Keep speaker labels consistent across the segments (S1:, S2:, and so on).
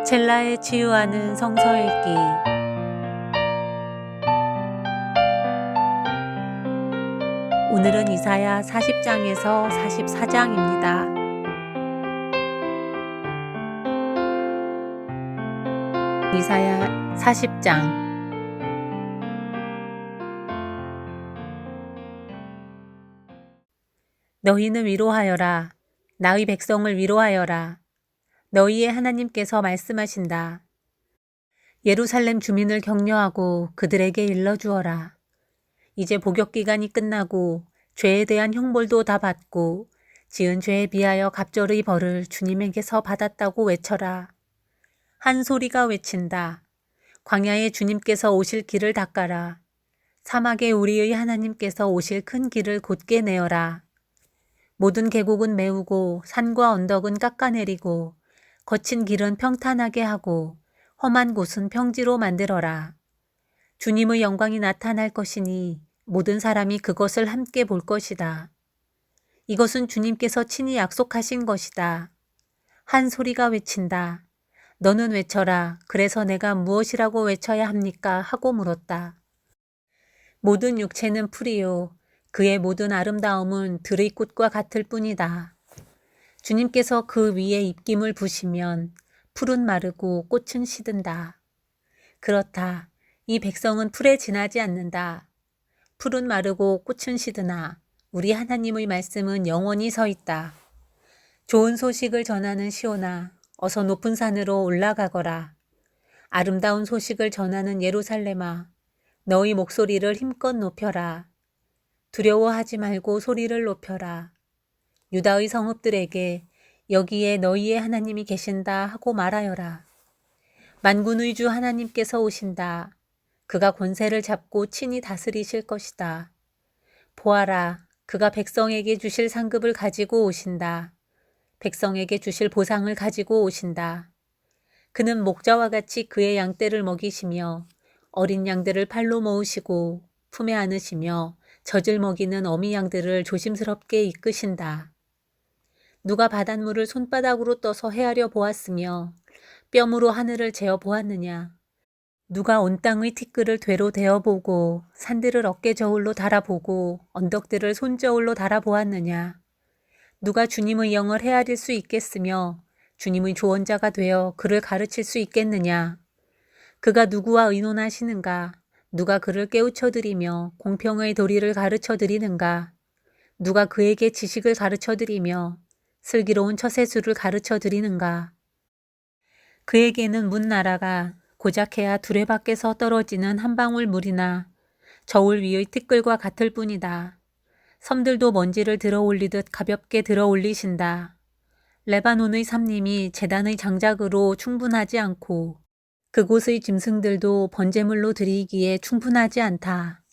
S1: 첼라에 치유하는 성서 읽기. 오늘은 이사야 40장에서 44장입니다. 이사야 40장. 너희는 위로하여라. 나의 백성을 위로하여라. 너희의 하나님께서 말씀하신다. 예루살렘 주민을 격려하고 그들에게 일러주어라. 이제 복역기간이 끝나고 죄에 대한 형벌도 다 받고 지은 죄에 비하여 갑절의 벌을 주님에게서 받았다고 외쳐라. 한 소리가 외친다. 광야에 주님께서 오실 길을 닦아라. 사막에 우리의 하나님께서 오실 큰 길을 곧게 내어라. 모든 계곡은 메우고 산과 언덕은 깎아내리고 거친 길은 평탄하게 하고 험한 곳은 평지로 만들어라. 주님의 영광이 나타날 것이니 모든 사람이 그것을 함께 볼 것이다. 이것은 주님께서 친히 약속하신 것이다. 한 소리가 외친다. 너는 외쳐라. 그래서 내가 무엇이라고 외쳐야 합니까? 하고 물었다. 모든 육체는 풀이요. 그의 모든 아름다움은 들의 꽃과 같을 뿐이다. 주님께서 그 위에 입김을 부시면 풀은 마르고 꽃은 시든다. 그렇다. 이 백성은 풀에 지나지 않는다. 풀은 마르고 꽃은 시드나 우리 하나님의 말씀은 영원히 서 있다. 좋은 소식을 전하는 시온아, 어서 높은 산으로 올라가거라. 아름다운 소식을 전하는 예루살렘아, 너희 목소리를 힘껏 높여라. 두려워하지 말고 소리를 높여라. 유다의 성읍들에게 여기에 너희의 하나님이 계신다 하고 말하여라. 만군의 주 하나님께서 오신다. 그가 권세를 잡고 친히 다스리실 것이다. 보아라, 그가 백성에게 주실 상급을 가지고 오신다. 백성에게 주실 보상을 가지고 오신다. 그는 목자와 같이 그의 양떼를 먹이시며 어린 양들을 팔로 모으시고 품에 안으시며 젖을 먹이는 어미 양들을 조심스럽게 이끄신다. 누가 바닷물을 손바닥으로 떠서 헤아려 보았으며 뼘으로 하늘을 재어 보았느냐. 누가 온 땅의 티끌을 되로 대어보고 산들을 어깨저울로 달아보고 언덕들을 손저울로 달아보았느냐. 누가 주님의 영을 헤아릴 수 있겠으며 주님의 조언자가 되어 그를 가르칠 수 있겠느냐. 그가 누구와 의논하시는가. 누가 그를 깨우쳐드리며 공평의 도리를 가르쳐드리는가. 누가 그에게 지식을 가르쳐드리며 슬기로운 처세술을 가르쳐드리는가. 그에게는 문 나라가 고작해야 두레밖에서 떨어지는 한 방울 물이나 저울 위의 티끌과 같을 뿐이다. 섬들도 먼지를 들어 올리듯 가볍게 들어 올리신다. 레바논의 삼림이 제단의 장작으로 충분하지 않고 그곳의 짐승들도 번제물로 드리기에 충분하지 않다.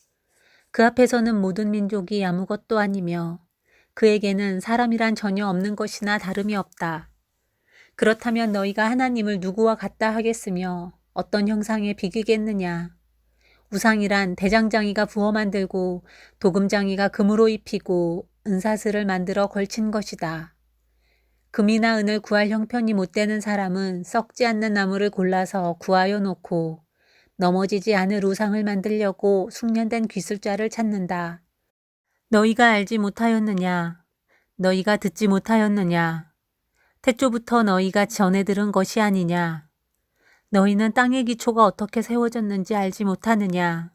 S1: 그 앞에서는 모든 민족이 아무것도 아니며 그에게는 사람이란 전혀 없는 것이나 다름이 없다. 그렇다면 너희가 하나님을 누구와 같다 하겠으며 어떤 형상에 비기겠느냐. 우상이란 대장장이가 부어 만들고 도금장이가 금으로 입히고 은사슬을 만들어 걸친 것이다. 금이나 은을 구할 형편이 못 되는 사람은 썩지 않는 나무를 골라서 구하여 놓고 넘어지지 않을 우상을 만들려고 숙련된 기술자를 찾는다. 너희가 알지 못하였느냐? 너희가 듣지 못하였느냐? 태초부터 너희가 전해 들은 것이 아니냐? 너희는 땅의 기초가 어떻게 세워졌는지 알지 못하느냐?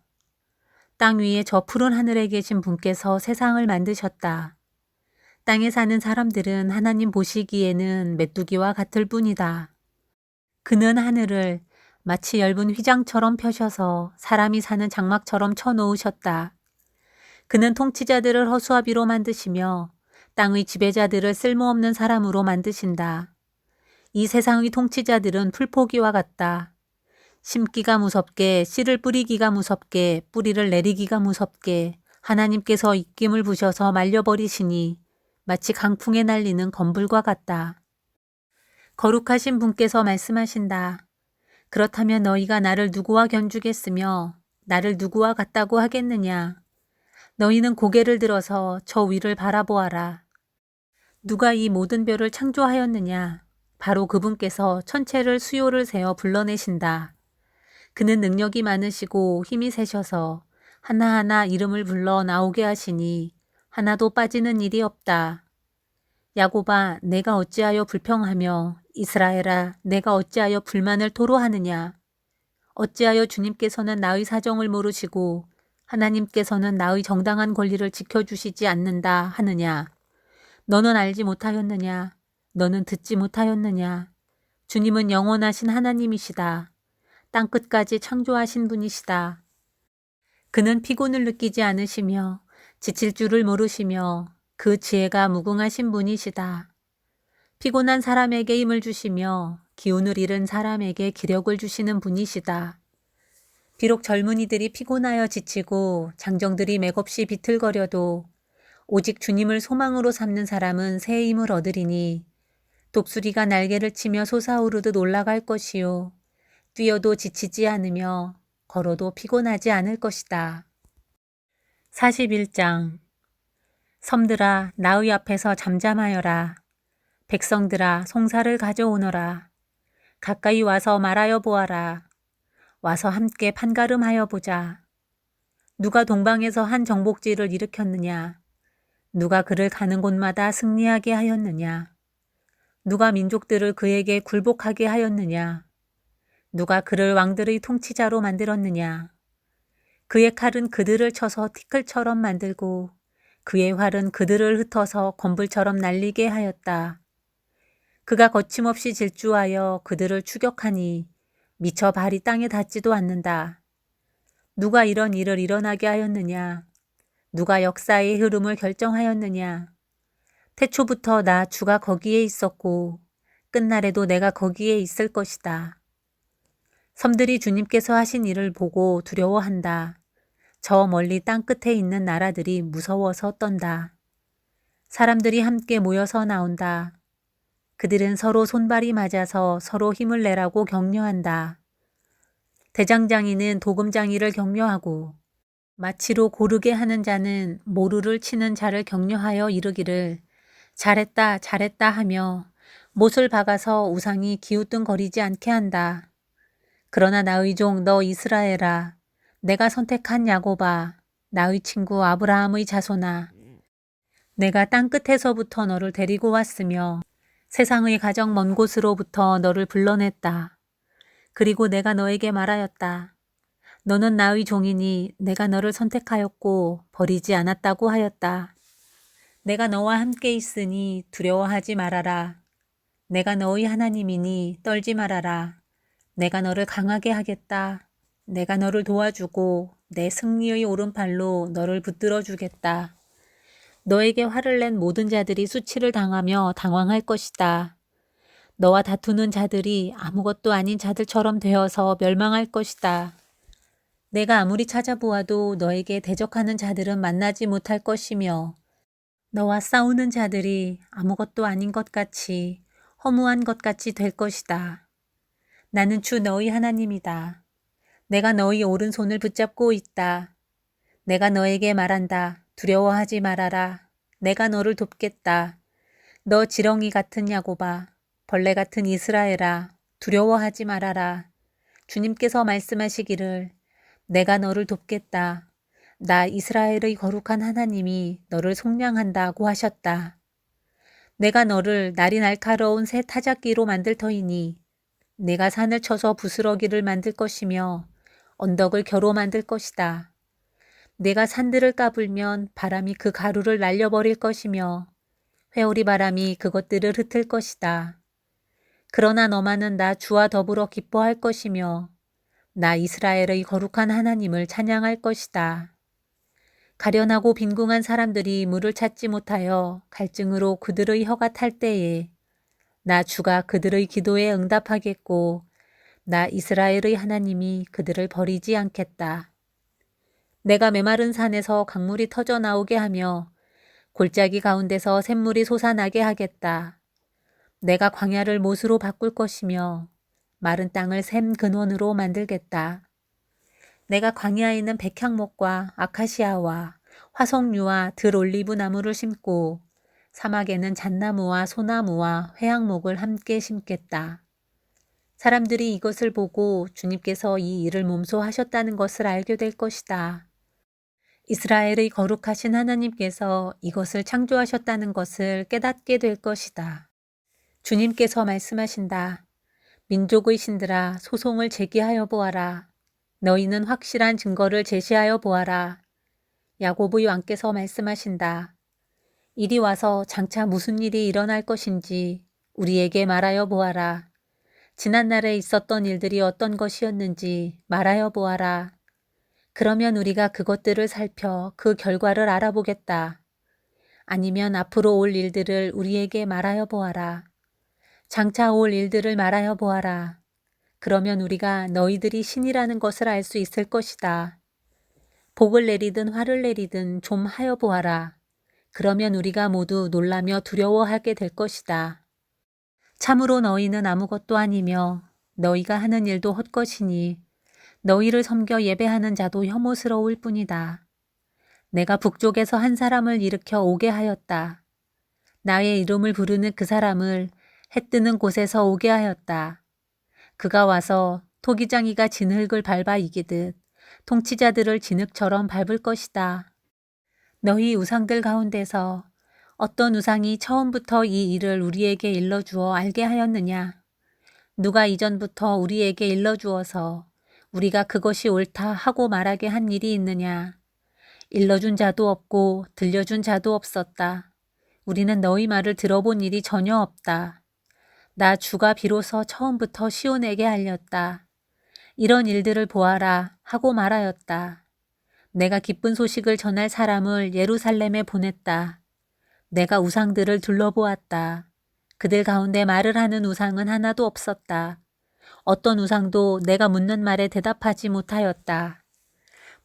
S1: 땅 위에 저 푸른 하늘에 계신 분께서 세상을 만드셨다. 땅에 사는 사람들은 하나님 보시기에는 메뚜기와 같을 뿐이다. 그는 하늘을 마치 엷은 휘장처럼 펴셔서 사람이 사는 장막처럼 쳐놓으셨다. 그는 통치자들을 허수아비로 만드시며 땅의 지배자들을 쓸모없는 사람으로 만드신다. 이 세상의 통치자들은 풀포기와 같다. 심기가 무섭게, 씨를 뿌리기가 무섭게, 뿌리를 내리기가 무섭게 하나님께서 입김을 부셔서 말려버리시니 마치 강풍에 날리는 건불과 같다. 거룩하신 분께서 말씀하신다. 그렇다면 너희가 나를 누구와 견주겠으며 나를 누구와 같다고 하겠느냐. 너희는 고개를 들어서 저 위를 바라보아라. 누가 이 모든 별을 창조하였느냐. 바로 그분께서 천체를 수요를 세어 불러내신다. 그는 능력이 많으시고 힘이 세셔서 하나하나 이름을 불러 나오게 하시니 하나도 빠지는 일이 없다. 야곱아, 내가 어찌하여 불평하며 이스라엘아, 내가 어찌하여 불만을 토로하느냐. 어찌하여 주님께서는 나의 사정을 모르시고 하나님께서는 나의 정당한 권리를 지켜주시지 않는다 하느냐. 너는 알지 못하였느냐. 너는 듣지 못하였느냐. 주님은 영원하신 하나님이시다. 땅끝까지 창조하신 분이시다. 그는 피곤을 느끼지 않으시며 지칠 줄을 모르시며 그 지혜가 무궁하신 분이시다. 피곤한 사람에게 힘을 주시며 기운을 잃은 사람에게 기력을 주시는 분이시다. 비록 젊은이들이 피곤하여 지치고 장정들이 맥없이 비틀거려도 오직 주님을 소망으로 삼는 사람은 새 힘을 얻으리니 독수리가 날개를 치며 솟아오르듯 올라갈 것이요. 뛰어도 지치지 않으며 걸어도 피곤하지 않을 것이다. 41장 섬들아 나의 앞에서 잠잠하여라. 백성들아 송사를 가져오너라. 가까이 와서 말하여 보아라. 와서 함께 판가름하여 보자. 누가 동방에서 한 정복지를 일으켰느냐. 누가 그를 가는 곳마다 승리하게 하였느냐. 누가 민족들을 그에게 굴복하게 하였느냐. 누가 그를 왕들의 통치자로 만들었느냐. 그의 칼은 그들을 쳐서 티끌처럼 만들고 그의 활은 그들을 흩어서 건불처럼 날리게 하였다. 그가 거침없이 질주하여 그들을 추격하니 미쳐 발이 땅에 닿지도 않는다. 누가 이런 일을 일어나게 하였느냐. 누가 역사의 흐름을 결정하였느냐. 태초부터 나 주가 거기에 있었고 끝날에도 내가 거기에 있을 것이다. 섬들이 주님께서 하신 일을 보고 두려워한다. 저 멀리 땅끝에 있는 나라들이 무서워서 떤다. 사람들이 함께 모여서 나온다. 그들은 서로 손발이 맞아서 서로 힘을 내라고 격려한다. 대장장이는 도금장이를 격려하고 마치로 고르게 하는 자는 모루를 치는 자를 격려하여 이르기를 잘했다 잘했다 하며 못을 박아서 우상이 기우뚱거리지 않게 한다. 그러나 나의 종 너 이스라엘아, 내가 선택한 야곱아, 나의 친구 아브라함의 자손아, 내가 땅끝에서부터 너를 데리고 왔으며 세상의 가장 먼 곳으로부터 너를 불러냈다. 그리고 내가 너에게 말하였다. 너는 나의 종이니 내가 너를 선택하였고 버리지 않았다고 하였다. 내가 너와 함께 있으니 두려워하지 말아라. 내가 너의 하나님이니 떨지 말아라. 내가 너를 강하게 하겠다. 내가 너를 도와주고 내 승리의 오른팔로 너를 붙들어 주겠다. 너에게 화를 낸 모든 자들이 수치를 당하며 당황할 것이다. 너와 다투는 자들이 아무것도 아닌 자들처럼 되어서 멸망할 것이다. 내가 아무리 찾아보아도 너에게 대적하는 자들은 만나지 못할 것이며 너와 싸우는 자들이 아무것도 아닌 것 같이 허무한 것 같이 될 것이다. 나는 주 너희 하나님이다. 내가 너희 오른손을 붙잡고 있다. 내가 너에게 말한다. 두려워하지 말아라. 내가 너를 돕겠다. 너 지렁이 같은 야곱아, 벌레 같은 이스라엘아, 두려워하지 말아라. 주님께서 말씀하시기를 내가 너를 돕겠다. 나 이스라엘의 거룩한 하나님이 너를 속량한다고 하셨다. 내가 너를 날이 날카로운 새 타작기로 만들 터이니 내가 산을 쳐서 부스러기를 만들 것이며 언덕을 겨로 만들 것이다. 내가 산들을 까불면 바람이 그 가루를 날려버릴 것이며 회오리 바람이 그것들을 흩을 것이다. 그러나 너만은 나 주와 더불어 기뻐할 것이며 나 이스라엘의 거룩한 하나님을 찬양할 것이다. 가련하고 빈궁한 사람들이 물을 찾지 못하여 갈증으로 그들의 혀가 탈 때에 나 주가 그들의 기도에 응답하겠고 나 이스라엘의 하나님이 그들을 버리지 않겠다. 내가 메마른 산에서 강물이 터져 나오게 하며 골짜기 가운데서 샘물이 솟아나게 하겠다. 내가 광야를 못으로 바꿀 것이며 마른 땅을 샘 근원으로 만들겠다. 내가 광야에 있는 백향목과 아카시아와 화석류와 들 올리브 나무를 심고 사막에는 잣나무와 소나무와 회양목을 함께 심겠다. 사람들이 이것을 보고 주님께서 이 일을 몸소 하셨다는 것을 알게 될 것이다. 이스라엘의 거룩하신 하나님께서 이것을 창조하셨다는 것을 깨닫게 될 것이다. 주님께서 말씀하신다. 민족의 신들아, 소송을 제기하여 보아라. 너희는 확실한 증거를 제시하여 보아라. 야곱의 왕께서 말씀하신다. 이리 와서 장차 무슨 일이 일어날 것인지 우리에게 말하여 보아라. 지난날에 있었던 일들이 어떤 것이었는지 말하여 보아라. 그러면 우리가 그것들을 살펴 그 결과를 알아보겠다. 아니면 앞으로 올 일들을 우리에게 말하여 보아라. 장차 올 일들을 말하여 보아라. 그러면 우리가 너희들이 신이라는 것을 알 수 있을 것이다. 복을 내리든 화를 내리든 좀 하여 보아라. 그러면 우리가 모두 놀라며 두려워하게 될 것이다. 참으로 너희는 아무것도 아니며 너희가 하는 일도 헛것이니 너희를 섬겨 예배하는 자도 혐오스러울 뿐이다. 내가 북쪽에서 한 사람을 일으켜 오게 하였다. 나의 이름을 부르는 그 사람을 해 뜨는 곳에서 오게 하였다. 그가 와서 토기장이가 진흙을 밟아 이기듯 통치자들을 진흙처럼 밟을 것이다. 너희 우상들 가운데서 어떤 우상이 처음부터 이 일을 우리에게 일러주어 알게 하였느냐? 누가 이전부터 우리에게 일러주어서 우리가 그것이 옳다 하고 말하게 한 일이 있느냐? 일러준 자도 없고 들려준 자도 없었다. 우리는 너희 말을 들어본 일이 전혀 없다. 나 주가 비로소 처음부터 시온에게 알렸다. 이런 일들을 보아라 하고 말하였다. 내가 기쁜 소식을 전할 사람을 예루살렘에 보냈다. 내가 우상들을 둘러보았다. 그들 가운데 말을 하는 우상은 하나도 없었다. 어떤 우상도 내가 묻는 말에 대답하지 못하였다.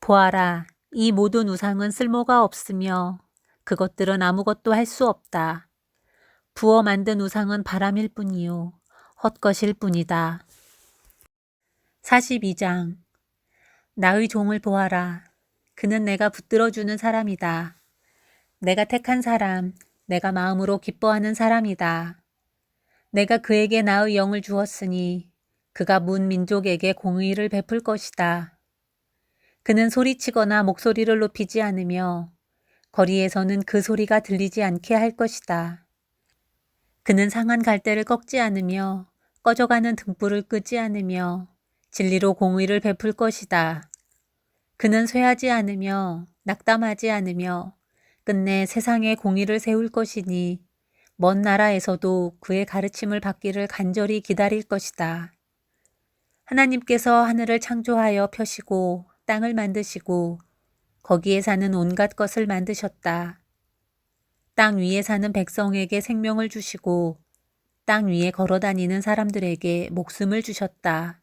S1: 보아라, 이 모든 우상은 쓸모가 없으며 그것들은 아무것도 할 수 없다. 부어 만든 우상은 바람일 뿐이요 헛것일 뿐이다. 42장. 나의 종을 보아라. 그는 내가 붙들어주는 사람이다. 내가 택한 사람, 내가 마음으로 기뻐하는 사람이다. 내가 그에게 나의 영을 주었으니 그가 문 민족에게 공의를 베풀 것이다. 그는 소리치거나 목소리를 높이지 않으며 거리에서는 그 소리가 들리지 않게 할 것이다. 그는 상한 갈대를 꺾지 않으며 꺼져가는 등불을 끄지 않으며 진리로 공의를 베풀 것이다. 그는 쇠하지 않으며 낙담하지 않으며 끝내 세상에 공의를 세울 것이니 먼 나라에서도 그의 가르침을 받기를 간절히 기다릴 것이다. 하나님께서 하늘을 창조하여 펴시고 땅을 만드시고 거기에 사는 온갖 것을 만드셨다. 땅 위에 사는 백성에게 생명을 주시고 땅 위에 걸어다니는 사람들에게 목숨을 주셨다.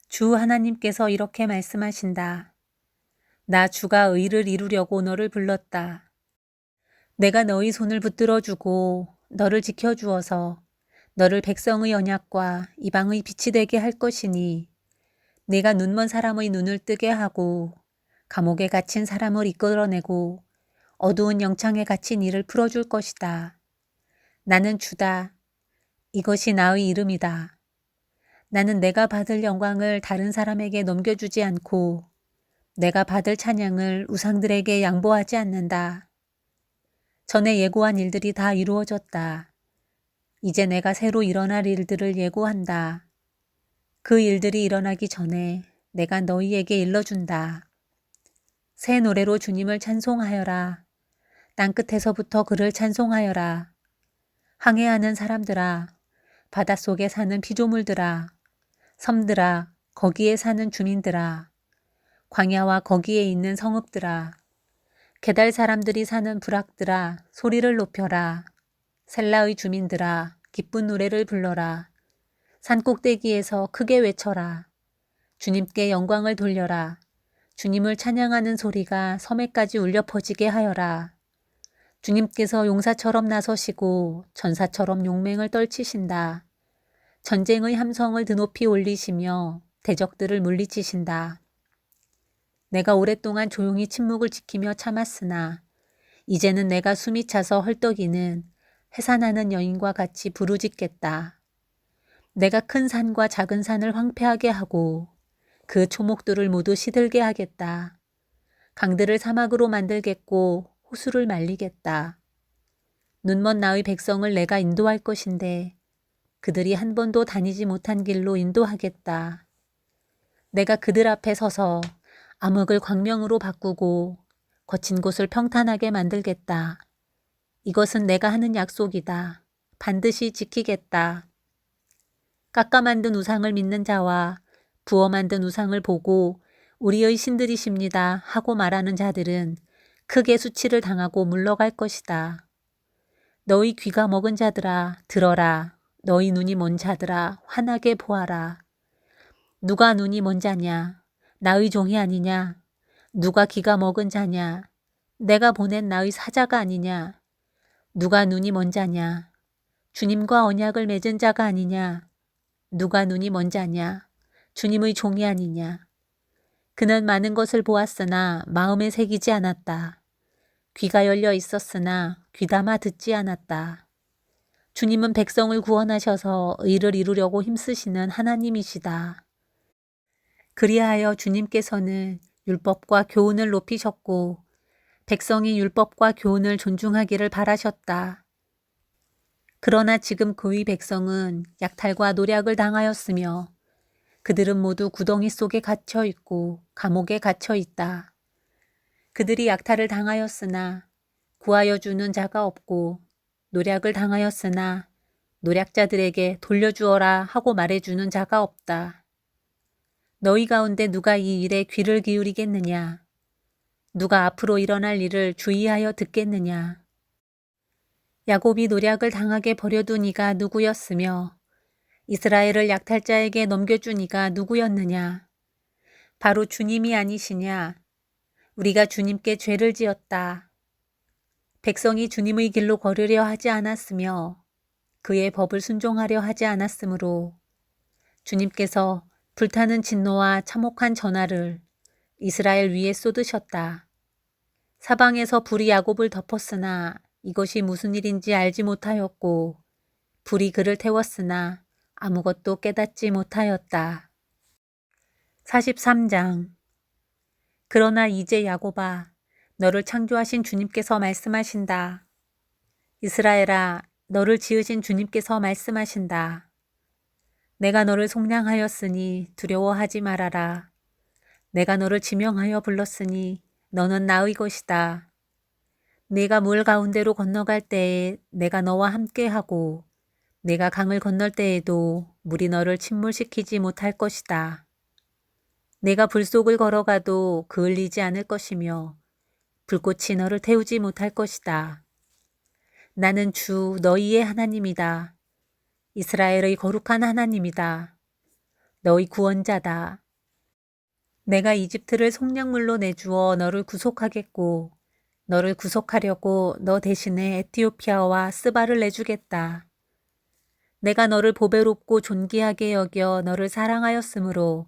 S1: 주 하나님께서 이렇게 말씀하신다. 나 주가 의를 이루려고 너를 불렀다. 내가 너희 손을 붙들어주고 너를 지켜주어서 너를 백성의 언약과 이방의 빛이 되게 할 것이니 내가 눈먼 사람의 눈을 뜨게 하고 감옥에 갇힌 사람을 이끌어내고 어두운 영창에 갇힌 이를 풀어줄 것이다. 나는 주다. 이것이 나의 이름이다. 나는 내가 받을 영광을 다른 사람에게 넘겨주지 않고 내가 받을 찬양을 우상들에게 양보하지 않는다. 전에 예고한 일들이 다 이루어졌다. 이제 내가 새로 일어날 일들을 예고한다. 그 일들이 일어나기 전에 내가 너희에게 일러준다. 새 노래로 주님을 찬송하여라. 땅끝에서부터 그를 찬송하여라. 항해하는 사람들아, 바닷속에 사는 피조물들아, 섬들아, 거기에 사는 주민들아, 광야와 거기에 있는 성읍들아, 게달 사람들이 사는 부락들아, 소리를 높여라. 셀라의 주민들아, 기쁜 노래를 불러라. 산꼭대기에서 크게 외쳐라. 주님께 영광을 돌려라. 주님을 찬양하는 소리가 섬에까지 울려 퍼지게 하여라. 주님께서 용사처럼 나서시고 전사처럼 용맹을 떨치신다. 전쟁의 함성을 드높이 올리시며 대적들을 물리치신다. 내가 오랫동안 조용히 침묵을 지키며 참았으나 이제는 내가 숨이 차서 헐떡이는 해산하는 여인과 같이 부르짖겠다. 내가 큰 산과 작은 산을 황폐하게 하고 그 초목들을 모두 시들게 하겠다. 강들을 사막으로 만들겠고 호수를 말리겠다. 눈먼 나의 백성을 내가 인도할 것인데 그들이 한 번도 다니지 못한 길로 인도하겠다. 내가 그들 앞에 서서 암흑을 광명으로 바꾸고 거친 곳을 평탄하게 만들겠다. 이것은 내가 하는 약속이다. 반드시 지키겠다. 깎아 만든 우상을 믿는 자와 부어 만든 우상을 보고 우리의 신들이십니다 하고 말하는 자들은 크게 수치를 당하고 물러갈 것이다. 너희 귀가 먹은 자들아 들어라. 너희 눈이 먼 자들아 환하게 보아라. 누가 눈이 먼 자냐? 나의 종이 아니냐? 누가 귀가 먹은 자냐? 내가 보낸 나의 사자가 아니냐? 누가 눈이 먼 자냐? 주님과 언약을 맺은 자가 아니냐? 누가 눈이 먼 자냐? 주님의 종이 아니냐? 그는 많은 것을 보았으나 마음에 새기지 않았다. 귀가 열려 있었으나 귀담아 듣지 않았다. 주님은 백성을 구원하셔서 의를 이루려고 힘쓰시는 하나님이시다. 그리하여 주님께서는 율법과 교훈을 높이셨고 백성이 율법과 교훈을 존중하기를 바라셨다. 그러나 지금 그의 백성은 약탈과 노략을 당하였으며 그들은 모두 구덩이 속에 갇혀 있고 감옥에 갇혀 있다. 그들이 약탈을 당하였으나 구하여 주는 자가 없고 노략을 당하였으나 노략자들에게 돌려주어라 하고 말해주는 자가 없다. 너희 가운데 누가 이 일에 귀를 기울이겠느냐? 누가 앞으로 일어날 일을 주의하여 듣겠느냐? 야곱이 노략을 당하게 버려둔 이가 누구였으며 이스라엘을 약탈자에게 넘겨준 이가 누구였느냐? 바로 주님이 아니시냐? 우리가 주님께 죄를 지었다. 백성이 주님의 길로 걸으려 하지 않았으며 그의 법을 순종하려 하지 않았으므로 주님께서 불타는 진노와 참혹한 전화를 이스라엘 위에 쏟으셨다. 사방에서 불이 야곱을 덮었으나 이것이 무슨 일인지 알지 못하였고 불이 그를 태웠으나 아무것도 깨닫지 못하였다. 43장. 그러나 이제 야곱아, 너를 창조하신 주님께서 말씀하신다. 이스라엘아, 너를 지으신 주님께서 말씀하신다. 내가 너를 속량하였으니 두려워하지 말아라. 내가 너를 지명하여 불렀으니 너는 나의 것이다. 내가 물 가운데로 건너갈 때에 내가 너와 함께하고 내가 강을 건널 때에도 물이 너를 침몰시키지 못할 것이다. 내가 불 속을 걸어가도 그을리지 않을 것이며 불꽃이 너를 태우지 못할 것이다. 나는 주 너희의 하나님이다. 이스라엘의 거룩한 하나님이다. 너희 구원자다. 내가 이집트를 속량물로 내주어 너를 구속하겠고 너를 구속하려고 너 대신에 에티오피아와 스바를 내주겠다. 내가 너를 보배롭고 존귀하게 여겨 너를 사랑하였으므로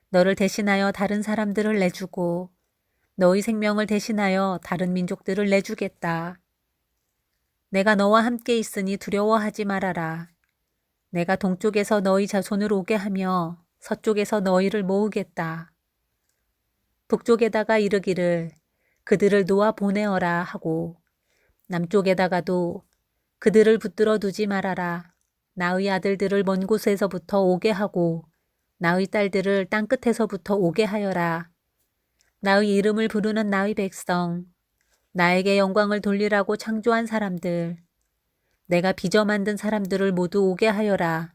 S1: 너를 대신하여 다른 사람들을 내주고 너희 생명을 대신하여 다른 민족들을 내주겠다. 내가 너와 함께 있으니 두려워하지 말아라. 내가 동쪽에서 너희 자손을 오게 하며 서쪽에서 너희를 모으겠다. 북쪽에다가 이르기를 그들을 놓아 보내어라 하고 남쪽에다가도 그들을 붙들어 두지 말아라. 나의 아들들을 먼 곳에서부터 오게 하고 나의 딸들을 땅끝에서부터 오게 하여라. 나의 이름을 부르는 나의 백성, 나에게 영광을 돌리라고 창조한 사람들, 내가 빚어 만든 사람들을 모두 오게 하여라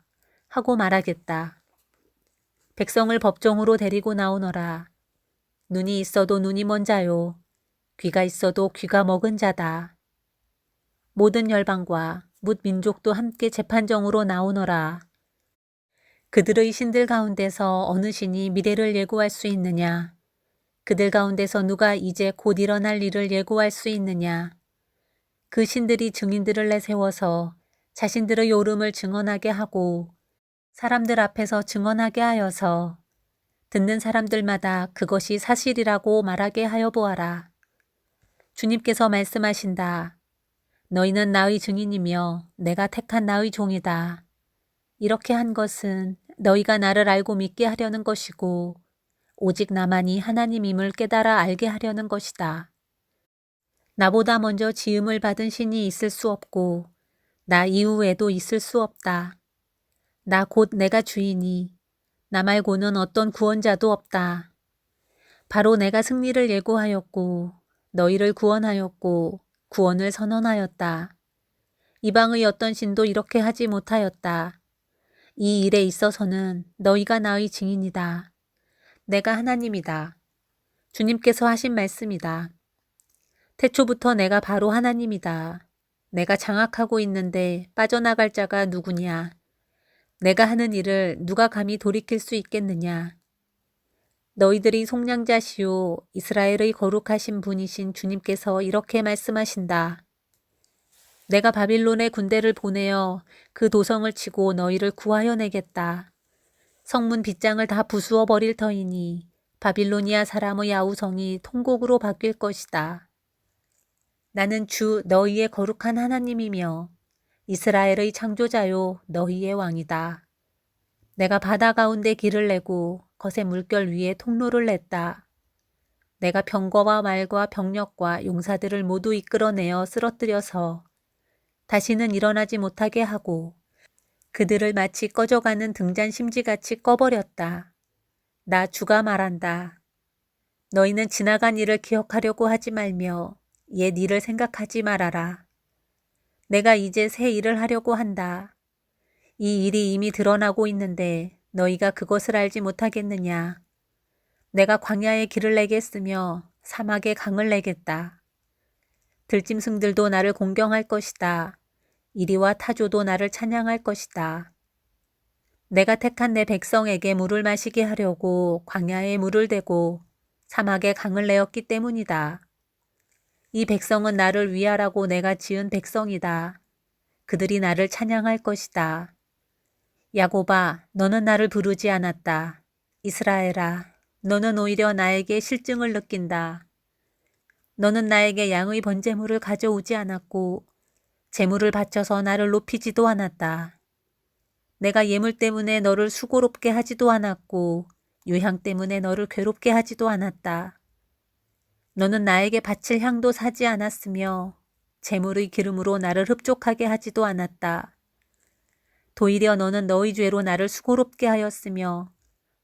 S1: 하고 말하겠다. 백성을 법정으로 데리고 나오너라. 눈이 있어도 눈이 먼 자요. 귀가 있어도 귀가 먹은 자다. 모든 열방과 뭇 민족도 함께 재판정으로 나오너라. 그들의 신들 가운데서 어느 신이 미래를 예고할 수 있느냐? 그들 가운데서 누가 이제 곧 일어날 일을 예고할 수 있느냐? 그 신들이 증인들을 내세워서 자신들의 요름을 증언하게 하고 사람들 앞에서 증언하게 하여서 듣는 사람들마다 그것이 사실이라고 말하게 하여 보아라. 주님께서 말씀하신다. 너희는 나의 증인이며 내가 택한 나의 종이다. 이렇게 한 것은 너희가 나를 알고 믿게 하려는 것이고 오직 나만이 하나님임을 깨달아 알게 하려는 것이다. 나보다 먼저 지음을 받은 신이 있을 수 없고 나 이후에도 있을 수 없다. 나 곧 내가 주이니 나 말고는 어떤 구원자도 없다. 바로 내가 승리를 예고하였고 너희를 구원하였고 구원을 선언하였다. 이방의 어떤 신도 이렇게 하지 못하였다. 이 일에 있어서는 너희가 나의 증인이다. 내가 하나님이다. 주님께서 하신 말씀이다. 태초부터 내가 바로 하나님이다. 내가 장악하고 있는데 빠져나갈 자가 누구냐? 내가 하는 일을 누가 감히 돌이킬 수 있겠느냐? 너희들이 속량자시오 이스라엘의 거룩하신 분이신 주님께서 이렇게 말씀하신다. 내가 바빌론의 군대를 보내어 그 도성을 치고 너희를 구하여 내겠다. 성문 빗장을 다 부수어 버릴 터이니 바빌로니아 사람의 아우성이 통곡으로 바뀔 것이다. 나는 주 너희의 거룩한 하나님이며 이스라엘의 창조자요 너희의 왕이다. 내가 바다 가운데 길을 내고 거센 물결 위에 통로를 냈다. 내가 병거와 말과 병력과 용사들을 모두 이끌어내어 쓰러뜨려서 다시는 일어나지 못하게 하고 그들을 마치 꺼져가는 등잔 심지같이 꺼버렸다. 나 주가 말한다. 너희는 지나간 일을 기억하려고 하지 말며 옛 일을 생각하지 말아라. 내가 이제 새 일을 하려고 한다. 이 일이 이미 드러나고 있는데 너희가 그것을 알지 못하겠느냐. 내가 광야에 길을 내겠으며 사막에 강을 내겠다. 들짐승들도 나를 공경할 것이다. 이리와 타조도 나를 찬양할 것이다. 내가 택한 내 백성에게 물을 마시게 하려고 광야에 물을 대고 사막에 강을 내었기 때문이다. 이 백성은 나를 위하라고 내가 지은 백성이다. 그들이 나를 찬양할 것이다. 야곱아, 너는 나를 부르지 않았다. 이스라엘아, 너는 오히려 나에게 실증을 느낀다. 너는 나에게 양의 번제물을 가져오지 않았고 제물을 바쳐서 나를 높이지도 않았다. 내가 예물 때문에 너를 수고롭게 하지도 않았고 유향 때문에 너를 괴롭게 하지도 않았다. 너는 나에게 바칠 향도 사지 않았으며 제물의 기름으로 나를 흡족하게 하지도 않았다. 도리어 너는 너의 죄로 나를 수고롭게 하였으며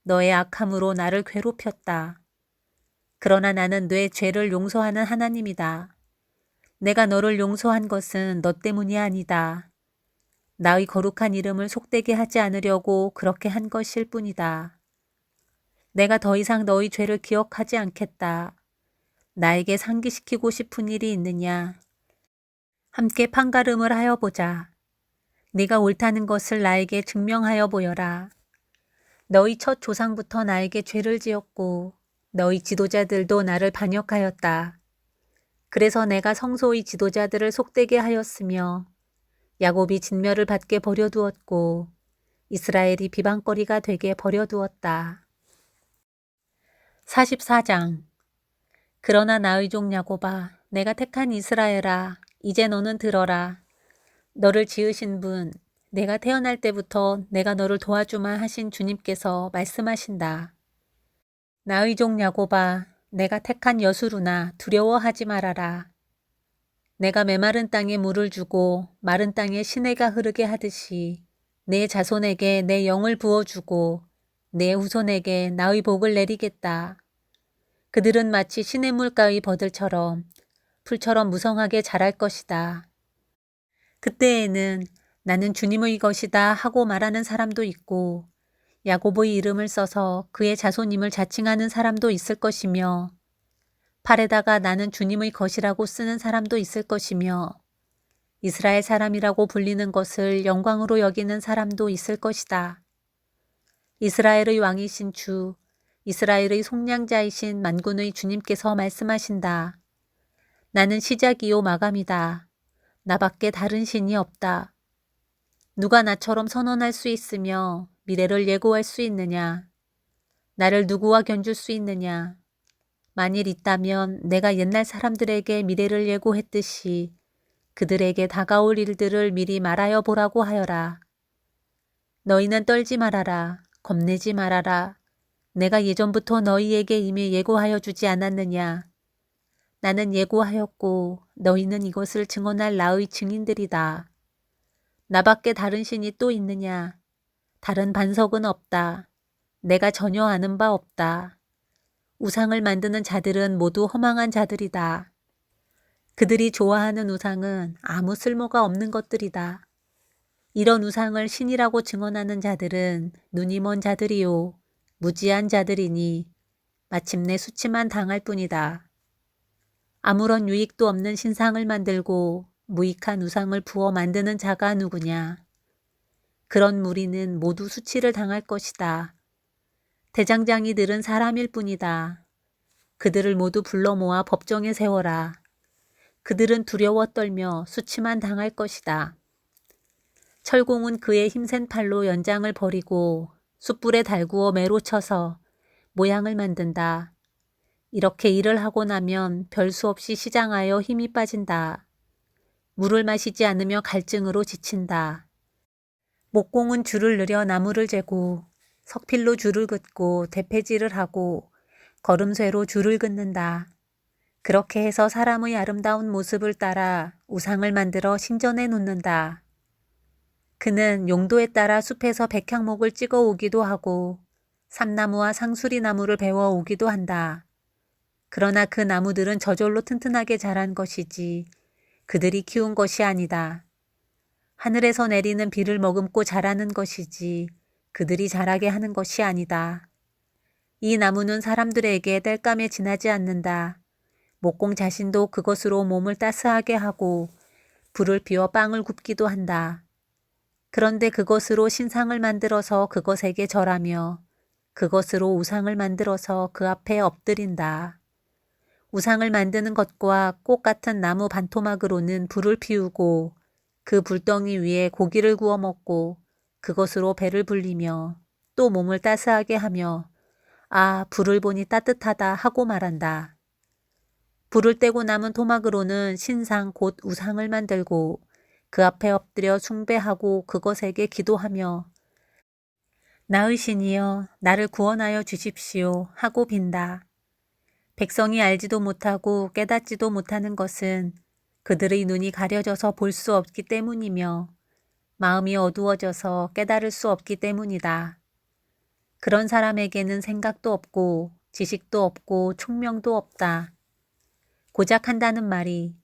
S1: 너의 악함으로 나를 괴롭혔다. 그러나 나는 내 죄를 용서하는 하나님이다. 내가 너를 용서한 것은 너 때문이 아니다. 나의 거룩한 이름을 속되게 하지 않으려고 그렇게 한 것일 뿐이다. 내가 더 이상 너의 죄를 기억하지 않겠다. 나에게 상기시키고 싶은 일이 있느냐? 함께 판가름을 하여 보자. 네가 옳다는 것을 나에게 증명하여 보여라. 너희 첫 조상부터 나에게 죄를 지었고 너희 지도자들도 나를 반역하였다. 그래서 내가 성소의 지도자들을 속되게 하였으며 야곱이 진멸을 받게 버려두었고 이스라엘이 비방거리가 되게 버려두었다. 44장. 그러나 나의 종 야곱아, 내가 택한 이스라엘아, 이제 너는 들어라. 너를 지으신 분, 내가 태어날 때부터 내가 너를 도와주마 하신 주님께서 말씀하신다. 나의 종 야곱아, 내가 택한 여수루나 두려워하지 말아라. 내가 메마른 땅에 물을 주고 마른 땅에 시내가 흐르게 하듯이 내 자손에게 내 영을 부어주고 내 후손에게 나의 복을 내리겠다. 그들은 마치 시냇물가의 버들처럼 풀처럼 무성하게 자랄 것이다. 그때에는 나는 주님의 것이다 하고 말하는 사람도 있고 야곱의 이름을 써서 그의 자손임을 자칭하는 사람도 있을 것이며 팔에다가 나는 주님의 것이라고 쓰는 사람도 있을 것이며 이스라엘 사람이라고 불리는 것을 영광으로 여기는 사람도 있을 것이다. 이스라엘의 왕이신 주, 이스라엘의 속량자이신 만군의 주님께서 말씀하신다. 나는 시작이요 마감이다. 나밖에 다른 신이 없다. 누가 나처럼 선언할 수 있으며 미래를 예고할 수 있느냐? 나를 누구와 견줄 수 있느냐? 만일 있다면 내가 옛날 사람들에게 미래를 예고했듯이 그들에게 다가올 일들을 미리 말하여 보라고 하여라. 너희는 떨지 말아라. 겁내지 말아라. 내가 예전부터 너희에게 이미 예고하여 주지 않았느냐. 나는 예고하였고 너희는 이것을 증언할 나의 증인들이다. 나밖에 다른 신이 또 있느냐. 다른 반석은 없다. 내가 전혀 아는 바 없다. 우상을 만드는 자들은 모두 허망한 자들이다. 그들이 좋아하는 우상은 아무 쓸모가 없는 것들이다. 이런 우상을 신이라고 증언하는 자들은 눈이 먼 자들이요 무지한 자들이니 마침내 수치만 당할 뿐이다. 아무런 유익도 없는 신상을 만들고 무익한 우상을 부어 만드는 자가 누구냐. 그런 무리는 모두 수치를 당할 것이다. 대장장이들은 사람일 뿐이다. 그들을 모두 불러 모아 법정에 세워라. 그들은 두려워 떨며 수치만 당할 것이다. 철공은 그의 힘센 팔로 연장을 버리고 숯불에 달구어 매로 쳐서 모양을 만든다. 이렇게 일을 하고 나면 별 수 없이 시장하여 힘이 빠진다. 물을 마시지 않으며 갈증으로 지친다. 목공은 줄을 늘여 나무를 재고 석필로 줄을 긋고 대패질을 하고 걸음쇠로 줄을 긋는다. 그렇게 해서 사람의 아름다운 모습을 따라 우상을 만들어 신전에 놓는다. 그는 용도에 따라 숲에서 백향목을 찍어 오기도 하고 삼나무와 상수리 나무를 베어 오기도 한다. 그러나 그 나무들은 저절로 튼튼하게 자란 것이지 그들이 키운 것이 아니다. 하늘에서 내리는 비를 머금고 자라는 것이지 그들이 자라게 하는 것이 아니다. 이 나무는 사람들에게 땔감에 지나지 않는다. 목공 자신도 그것으로 몸을 따스하게 하고 불을 피워 빵을 굽기도 한다. 그런데 그것으로 신상을 만들어서 그것에게 절하며 그것으로 우상을 만들어서 그 앞에 엎드린다. 우상을 만드는 것과 꽃 같은 나무 반토막으로는 불을 피우고 그 불덩이 위에 고기를 구워 먹고 그것으로 배를 불리며 또 몸을 따스하게 하며 아, 불을 보니 따뜻하다 하고 말한다. 불을 떼고 남은 토막으로는 신상 곧 우상을 만들고 그 앞에 엎드려 숭배하고 그것에게 기도하며 나의 신이여 나를 구원하여 주십시오 하고 빈다. 백성이 알지도 못하고 깨닫지도 못하는 것은 그들의 눈이 가려져서 볼 수 없기 때문이며 마음이 어두워져서 깨달을 수 없기 때문이다. 그런 사람에게는 생각도 없고 지식도 없고 총명도 없다. 고작 한다는 말이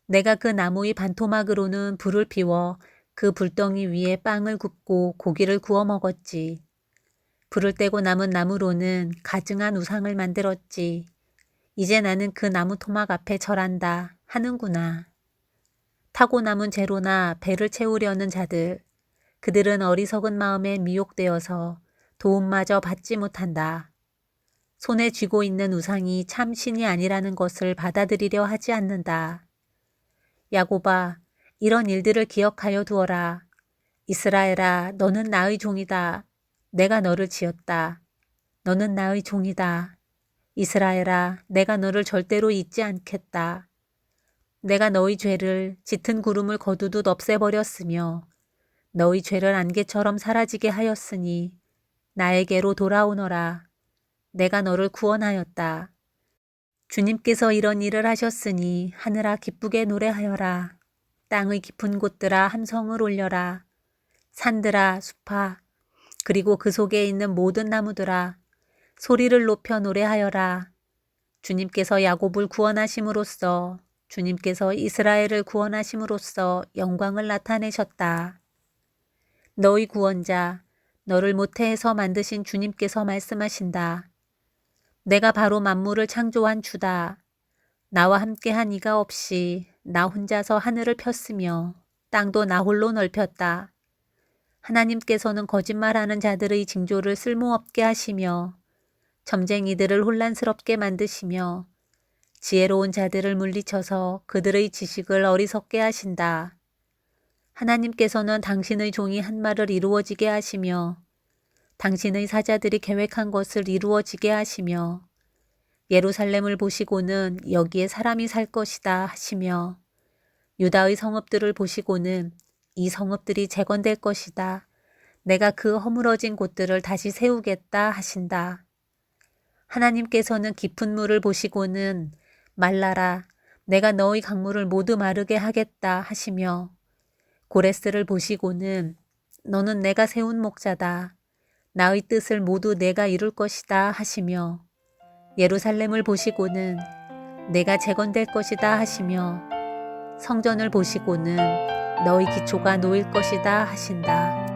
S1: 내가 그 나무의 반토막으로는 불을 피워 그 불덩이 위에 빵을 굽고 고기를 구워 먹었지. 불을 떼고 남은 나무로는 가증한 우상을 만들었지. 이제 나는 그 나무 토막 앞에 절한다 하는구나. 타고 남은 재로나 배를 채우려는 자들, 그들은 어리석은 마음에 미혹되어서 도움마저 받지 못한다. 손에 쥐고 있는 우상이 참 신이 아니라는 것을 받아들이려 하지 않는다. 야곱아, 이런 일들을 기억하여 두어라. 이스라엘아, 너는 나의 종이다. 내가 너를 지었다. 너는 나의 종이다. 이스라엘아, 내가 너를 절대로 잊지 않겠다. 내가 너의 죄를 짙은 구름을 거두듯 없애버렸으며 너의 죄를 안개처럼 사라지게 하였으니 나에게로 돌아오너라. 내가 너를 구원하였다. 주님께서 이런 일을 하셨으니 하늘아 기쁘게 노래하여라. 땅의 깊은 곳들아 함성을 올려라. 산들아 숲아 그리고 그 속에 있는 모든 나무들아 소리를 높여 노래하여라. 주님께서 야곱을 구원하심으로써 주님께서 이스라엘을 구원하심으로써 영광을 나타내셨다. 너희 구원자, 너를 모태에서 만드신 주님께서 말씀하신다. 내가 바로 만물을 창조한 주다. 나와 함께한 이가 없이 나 혼자서 하늘을 폈으며 땅도 나 홀로 넓혔다. 하나님께서는 거짓말하는 자들의 징조를 쓸모없게 하시며 점쟁이들을 혼란스럽게 만드시며 지혜로운 자들을 물리쳐서 그들의 지식을 어리석게 하신다. 하나님께서는 당신의 종이 한 말을 이루어지게 하시며 당신의 사자들이 계획한 것을 이루어지게 하시며 예루살렘을 보시고는 여기에 사람이 살 것이다 하시며 유다의 성읍들을 보시고는 이 성읍들이 재건될 것이다. 내가 그 허물어진 곳들을 다시 세우겠다 하신다. 하나님께서는 깊은 물을 보시고는 말라라 내가 너의 강물을 모두 마르게 하겠다 하시며 고레스를 보시고는 너는 내가 세운 목자다. 나의 뜻을 모두 내가 이룰 것이다 하시며 예루살렘을 보시고는 내가 재건될 것이다 하시며 성전을 보시고는 너의 기초가 놓일 것이다 하신다.